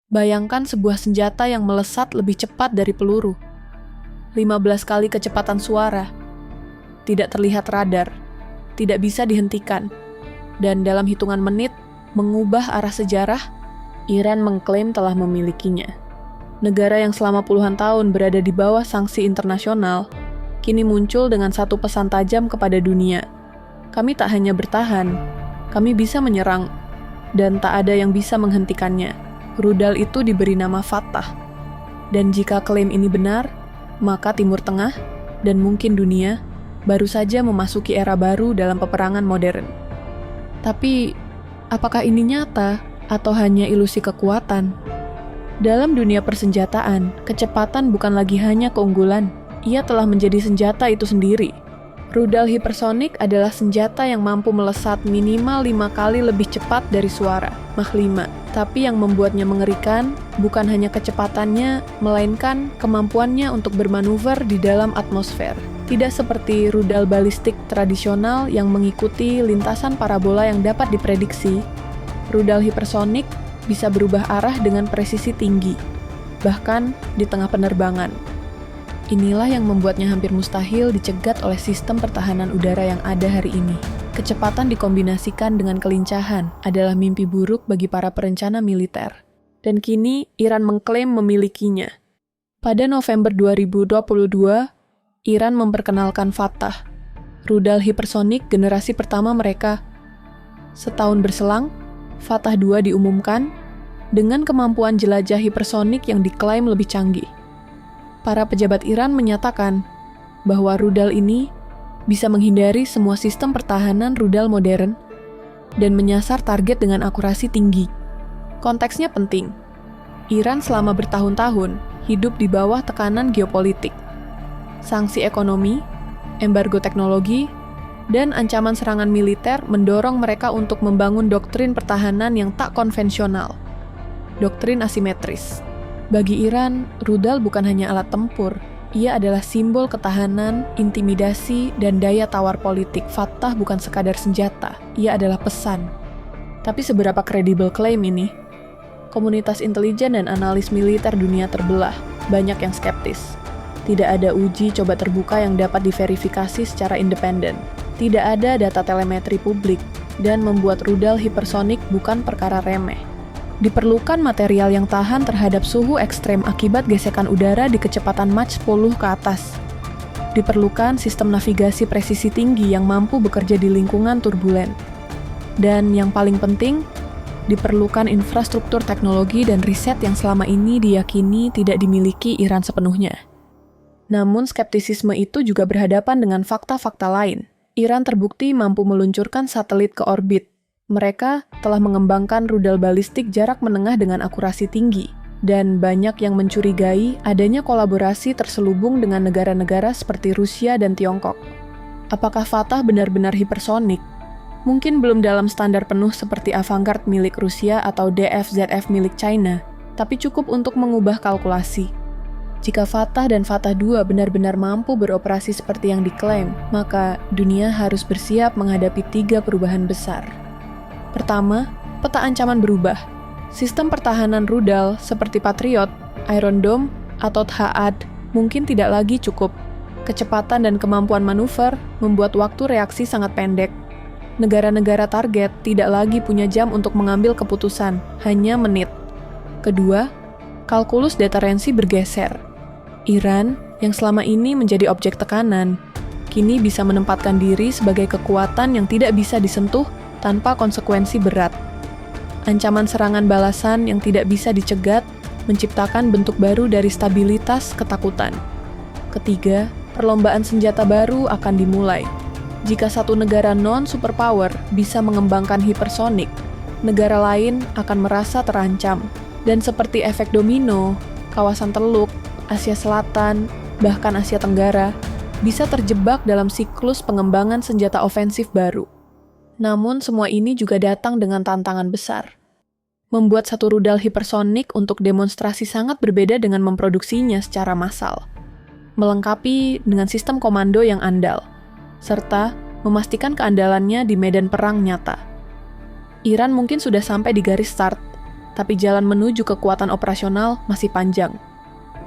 Bayangkan sebuah senjata yang melesat lebih cepat dari peluru. 15 kali kecepatan suara. Tidak terlihat radar. Tidak bisa dihentikan. Dan dalam hitungan menit, mengubah arah sejarah, Iran mengklaim telah memilikinya. Negara yang selama puluhan tahun berada di bawah sanksi internasional, kini muncul dengan satu pesan tajam kepada dunia. Kami tak hanya bertahan, kami bisa menyerang, dan tak ada yang bisa menghentikannya. Rudal itu diberi nama Fatah. Dan jika klaim ini benar, maka Timur Tengah, dan mungkin dunia, baru saja memasuki era baru dalam peperangan modern. Tapi, apakah ini nyata atau hanya ilusi kekuatan? Dalam dunia persenjataan, kecepatan bukan lagi hanya keunggulan, ia telah menjadi senjata itu sendiri. Rudal hipersonik adalah senjata yang mampu melesat minimal 5 kali lebih cepat dari suara, Mach 5. Tapi yang membuatnya mengerikan bukan hanya kecepatannya, melainkan kemampuannya untuk bermanuver di dalam atmosfer. Tidak seperti rudal balistik tradisional yang mengikuti lintasan parabola yang dapat diprediksi, rudal hipersonik bisa berubah arah dengan presisi tinggi, bahkan di tengah penerbangan. Inilah yang membuatnya hampir mustahil dicegat oleh sistem pertahanan udara yang ada hari ini. Kecepatan dikombinasikan dengan kelincahan adalah mimpi buruk bagi para perencana militer. Dan kini Iran mengklaim memilikinya. Pada November 2022, Iran memperkenalkan Fatah, rudal hipersonik generasi pertama mereka. Setahun berselang, Fatah 2 diumumkan dengan kemampuan jelajah hipersonik yang diklaim lebih canggih. Para pejabat Iran menyatakan bahwa rudal ini bisa menghindari semua sistem pertahanan rudal modern dan menyasar target dengan akurasi tinggi. Konteksnya penting. Iran selama bertahun-tahun hidup di bawah tekanan geopolitik. Sanksi ekonomi, embargo teknologi, dan ancaman serangan militer mendorong mereka untuk membangun doktrin pertahanan yang tak konvensional. Doktrin asimetris. Bagi Iran, rudal bukan hanya alat tempur, ia adalah simbol ketahanan, intimidasi, dan daya tawar politik. Fatah bukan sekadar senjata, ia adalah pesan. Tapi seberapa kredibel klaim ini? Komunitas intelijen dan analis militer dunia terbelah, banyak yang skeptis. Tidak ada uji coba terbuka yang dapat diverifikasi secara independen. Tidak ada data telemetri publik, dan membuat rudal hipersonik bukan perkara remeh. Diperlukan material yang tahan terhadap suhu ekstrem akibat gesekan udara di kecepatan Mach 10 ke atas. Diperlukan sistem navigasi presisi tinggi yang mampu bekerja di lingkungan turbulen. Dan yang paling penting, diperlukan infrastruktur teknologi dan riset yang selama ini diyakini tidak dimiliki Iran sepenuhnya. Namun skeptisisme itu juga berhadapan dengan fakta-fakta lain. Iran terbukti mampu meluncurkan satelit ke orbit. Mereka telah mengembangkan rudal balistik jarak menengah dengan akurasi tinggi, dan banyak yang mencurigai adanya kolaborasi terselubung dengan negara-negara seperti Rusia dan Tiongkok. Apakah Fatah benar-benar hipersonik? Mungkin belum dalam standar penuh seperti Avangard milik Rusia atau DF-ZF milik China, tapi cukup untuk mengubah kalkulasi. Jika Fatah dan Fatah 2 benar-benar mampu beroperasi seperti yang diklaim, maka dunia harus bersiap menghadapi 3 perubahan besar. Pertama, peta ancaman berubah. Sistem pertahanan rudal seperti Patriot, Iron Dome, atau THAAD mungkin tidak lagi cukup. Kecepatan dan kemampuan manuver membuat waktu reaksi sangat pendek. Negara-negara target tidak lagi punya jam untuk mengambil keputusan, hanya menit. Kedua, kalkulus deterensi bergeser. Iran, yang selama ini menjadi objek tekanan, kini bisa menempatkan diri sebagai kekuatan yang tidak bisa disentuh tanpa konsekuensi berat. Ancaman serangan balasan yang tidak bisa dicegat menciptakan bentuk baru dari stabilitas ketakutan. Ketiga, perlombaan senjata baru akan dimulai. Jika satu negara non-superpower bisa mengembangkan hipersonik, negara lain akan merasa terancam. Dan seperti efek domino, kawasan Teluk, Asia Selatan, bahkan Asia Tenggara, bisa terjebak dalam siklus pengembangan senjata ofensif baru. Namun semua ini juga datang dengan tantangan besar. Membuat satu rudal hipersonik untuk demonstrasi sangat berbeda dengan memproduksinya secara massal. Melengkapi dengan sistem komando yang andal, serta memastikan keandalannya di medan perang nyata. Iran mungkin sudah sampai di garis start, tapi jalan menuju kekuatan operasional masih panjang.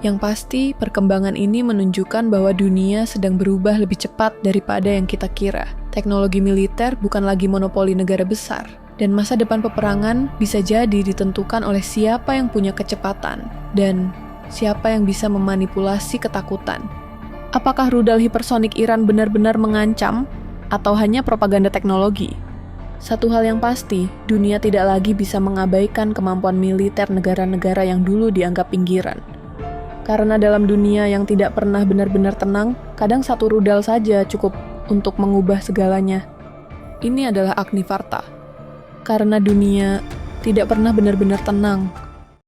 Yang pasti, perkembangan ini menunjukkan bahwa dunia sedang berubah lebih cepat daripada yang kita kira. Teknologi militer bukan lagi monopoli negara besar, dan masa depan peperangan bisa jadi ditentukan oleh siapa yang punya kecepatan dan siapa yang bisa memanipulasi ketakutan. Apakah rudal hipersonik Iran benar-benar mengancam atau hanya propaganda teknologi? Satu hal yang pasti, dunia tidak lagi bisa mengabaikan kemampuan militer negara-negara yang dulu dianggap pinggiran. Karena dalam dunia yang tidak pernah benar-benar tenang, kadang satu rudal saja cukup untuk mengubah segalanya. Ini adalah Agni Varta. Karena dunia tidak pernah benar-benar tenang,